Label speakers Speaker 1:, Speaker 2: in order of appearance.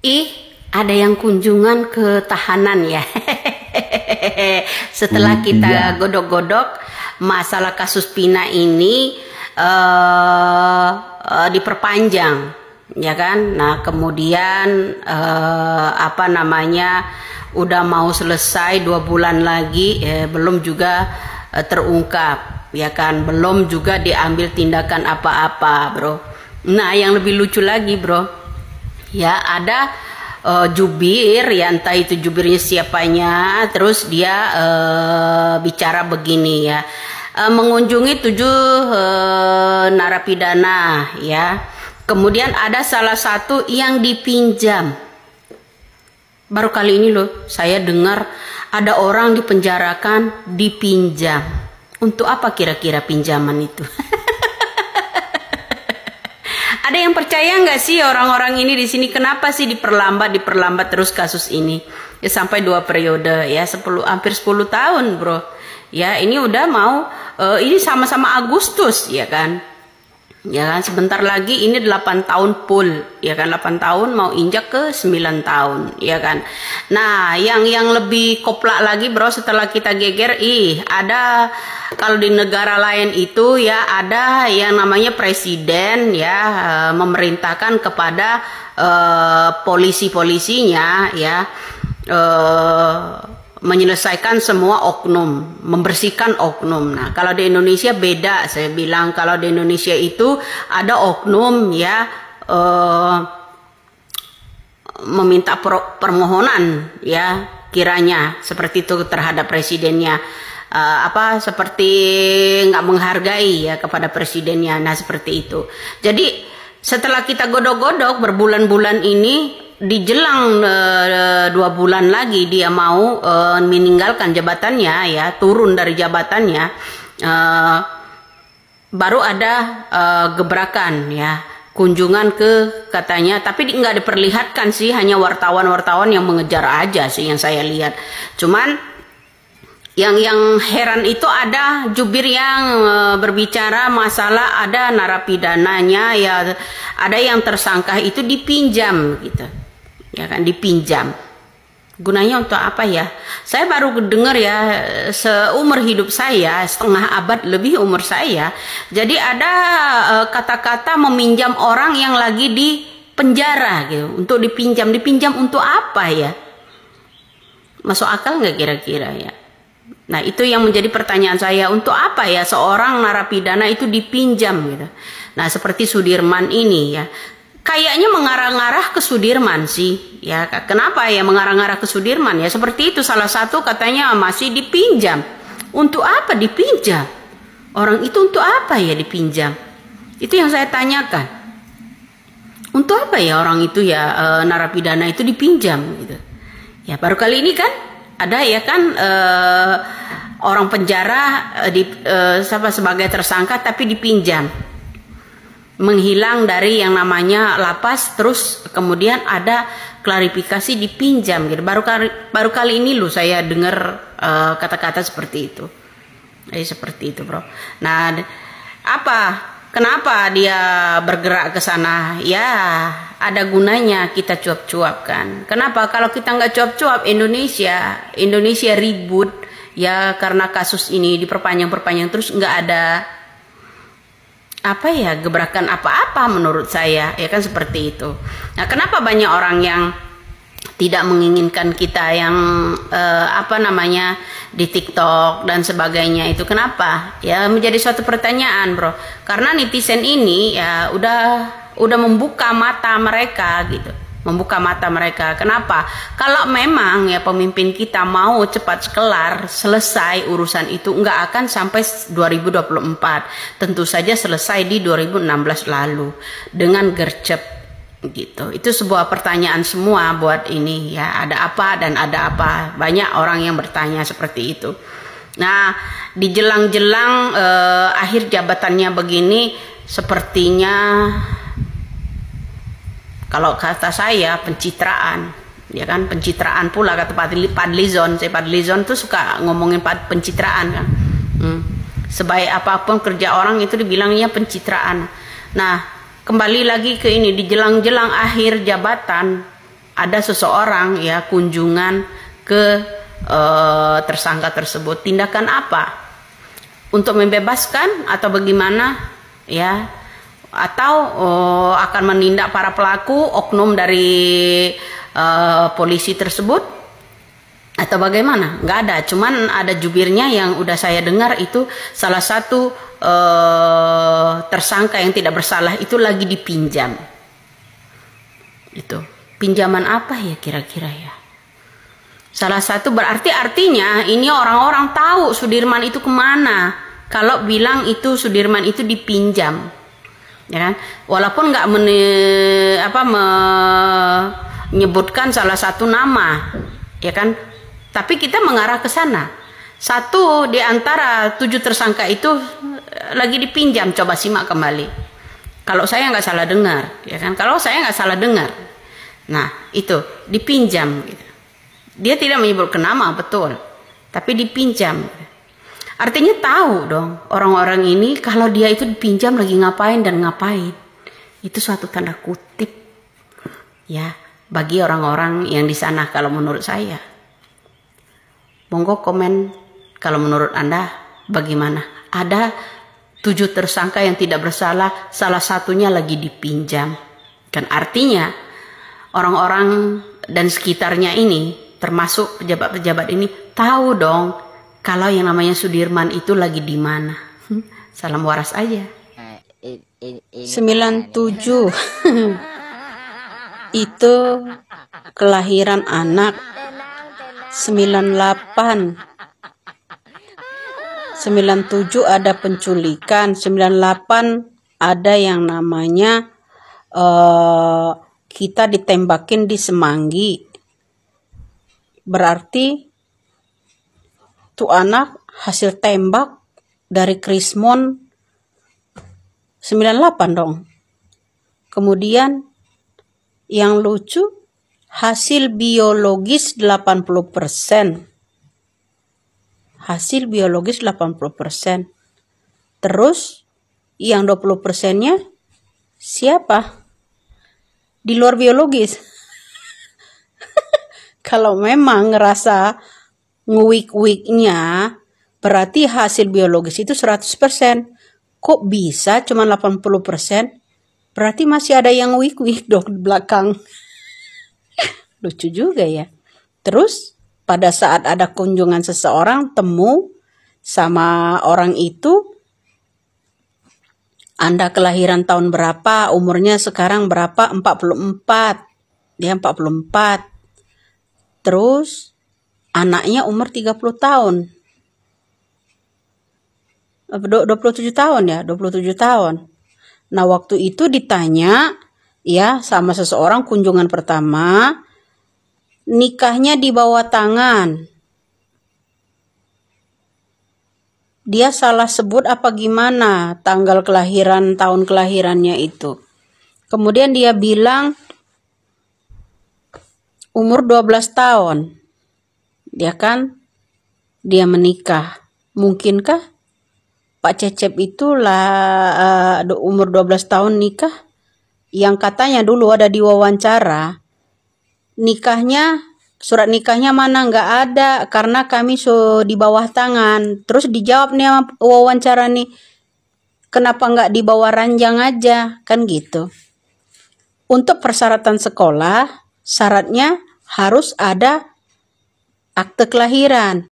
Speaker 1: Ih, ada yang kunjungan ke tahanan ya. Setelah kita godok-godok masalah kasus Pina ini diperpanjang, ya kan? Nah, kemudian apa namanya, udah mau selesai 2 bulan lagi, belum juga terungkap, ya kan? Belum juga diambil tindakan apa-apa, bro. Nah, yang lebih lucu lagi, bro, ya ada jubir, ya entah itu jubirnya siapanya, terus dia bicara begini ya, mengunjungi 7 narapidana ya, kemudian ada salah satu yang dipinjam. Baru kali ini loh saya dengar ada orang dipenjarakan dipinjam. Untuk apa kira-kira pinjaman itu? Ada yang percaya nggak sih orang-orang ini di sini? Kenapa sih diperlambat terus kasus ini? Ya sampai 2 periode ya, hampir 10 tahun, bro. Ya ini udah mau ini sama-sama Agustus, ya kan? Ya kan, sebentar lagi ini 8 tahun full, ya kan, 8 tahun mau injak ke 9 tahun, ya kan. Nah, yang lebih koplak lagi, bro, setelah kita geger, ada kalau di negara lain itu ya ada yang namanya presiden ya, memerintahkan kepada polisi-polisinya ya, menyelesaikan semua oknum, membersihkan oknum. Nah, kalau di Indonesia beda, saya bilang kalau di Indonesia itu ada oknum ya, meminta permohonan ya, kiranya seperti itu terhadap presidennya, seperti nggak menghargai ya kepada presidennya. Nah, seperti itu. Jadi setelah kita godok-godok berbulan-bulan ini, dijelang 2 bulan lagi dia mau meninggalkan jabatannya ya, turun dari jabatannya, baru ada gebrakan ya, kunjungan ke katanya, tapi nggak diperlihatkan sih, hanya wartawan-wartawan yang mengejar aja sih yang saya lihat. Cuman yang heran itu ada jubir yang berbicara masalah ada narapidananya ya, ada yang tersangka itu dipinjam gitu. Ya kan, dipinjam. Gunanya untuk apa ya? Saya baru dengar ya, seumur hidup saya, setengah abad lebih umur saya. Jadi ada kata-kata meminjam orang yang lagi di penjara gitu, untuk dipinjam. Dipinjam untuk apa ya? Masuk akal nggak kira-kira ya? Nah, itu yang menjadi pertanyaan saya, untuk apa ya seorang narapidana itu dipinjam gitu. Nah, seperti Sudirman ini ya, kayaknya mengarah-ngarah ke Sudirman sih ya. Kenapa ya mengarah-ngarah ke Sudirman ya? Seperti itu, salah satu katanya masih dipinjam. Untuk apa dipinjam? Orang itu untuk apa ya dipinjam? Itu yang saya tanyakan. Untuk apa ya orang itu ya, narapidana itu dipinjam gitu. Ya baru kali ini kan ada ya kan, orang penjara sebagai tersangka tapi dipinjam, menghilang dari yang namanya lapas, terus kemudian ada klarifikasi dipinjam gitu. Baru kali ini loh saya dengar kata-kata seperti itu. Seperti itu, bro. Nah, kenapa dia bergerak ke sana? Ya, ada gunanya kita cuap-cuapkan. Kenapa? Kalau kita nggak cuap-cuap, Indonesia ribut ya, karena kasus ini diperpanjang terus, nggak ada gebrakan apa-apa menurut saya, ya kan, seperti itu. Nah, kenapa banyak orang yang tidak menginginkan kita yang di TikTok dan sebagainya itu? Kenapa? Ya menjadi suatu pertanyaan, bro. Karena netizen ini ya udah membuka mata mereka gitu. Membuka mata mereka. Kenapa? Kalau memang ya pemimpin kita mau cepat selesai urusan itu, nggak akan sampai 2024. Tentu saja selesai di 2016 lalu dengan gercep gitu. Itu sebuah pertanyaan semua buat ini ya, ada apa dan ada apa. Banyak orang yang bertanya seperti itu. Nah, di jelang-jelang akhir jabatannya begini, sepertinya kalau kata saya pencitraan, ya kan, pencitraan pula kata Fadlizon. Fadlizon tuh suka ngomongin pencitraan kan. Sebaik apapun kerja orang itu dibilangnya pencitraan. Nah, kembali lagi ke ini, di jelang-jelang akhir jabatan ada seseorang ya kunjungan ke tersangka tersebut, tindakan apa? Untuk membebaskan atau bagaimana ya? Atau akan menindak para pelaku oknum dari polisi tersebut atau bagaimana? Nggak ada, cuman ada jubirnya yang udah saya dengar itu salah satu tersangka yang tidak bersalah itu lagi dipinjam. Itu pinjaman apa ya kira-kira ya? Salah satu berarti artinya ini orang-orang tahu Sudirman itu kemana. Kalau bilang itu Sudirman itu dipinjam, ya kan? Walaupun nggak menyebutkan salah satu nama, ya kan? Tapi kita mengarah ke sana. Satu di antara 7 tersangka itu lagi dipinjam. Coba simak kembali. Kalau saya nggak salah dengar, ya kan? Kalau saya nggak salah dengar, nah itu dipinjam. Gitu. Dia tidak menyebutkan nama betul, tapi dipinjam. Artinya tahu dong orang-orang ini kalau dia itu dipinjam lagi ngapain dan ngapain. Itu suatu tanda kutip ya bagi orang-orang yang di sana kalau menurut saya. Monggo komen kalau menurut Anda bagaimana? Ada 7 tersangka yang tidak bersalah, salah satunya lagi dipinjam. Kan artinya orang-orang dan sekitarnya ini termasuk pejabat-pejabat ini tahu dong kalau yang namanya Sudirman itu lagi di mana. Salam waras aja. 97 itu kelahiran anak. 97 ada penculikan. 98 ada yang namanya kita ditembakin di Semanggi. Berarti tuh anak hasil tembak dari Krismon 98 dong. Kemudian yang lucu hasil biologis 80%. Hasil biologis 80%. Terus yang 20%-nya siapa? Di luar biologis. Kalau memang ngerasa nguik-nguiknya, berarti hasil biologis itu 100%. Kok bisa cuma 80%? Berarti masih ada yang nguik-nguik dong di belakang. Lucu juga ya. Terus pada saat ada kunjungan seseorang, temu sama orang itu, Anda kelahiran tahun berapa, umurnya sekarang berapa? 44. Dia 44. Terus anaknya umur 30 tahun. 27 tahun ya, 27 tahun. Nah, waktu itu ditanya ya sama seseorang kunjungan pertama, nikahnya di bawah tangan. Dia salah sebut apa gimana tanggal kelahiran, tahun kelahirannya itu. Kemudian dia bilang umur 12 tahun, dia kan, dia menikah. Mungkinkah Pak Cecep itu umur 12 tahun nikah? Yang katanya dulu ada di wawancara, nikahnya, surat nikahnya mana nggak ada karena kami di bawah tangan. Terus dijawab nih sama wawancara nih, kenapa nggak di bawah ranjang aja? Kan gitu. Untuk persyaratan sekolah, syaratnya harus ada akte kelahiran.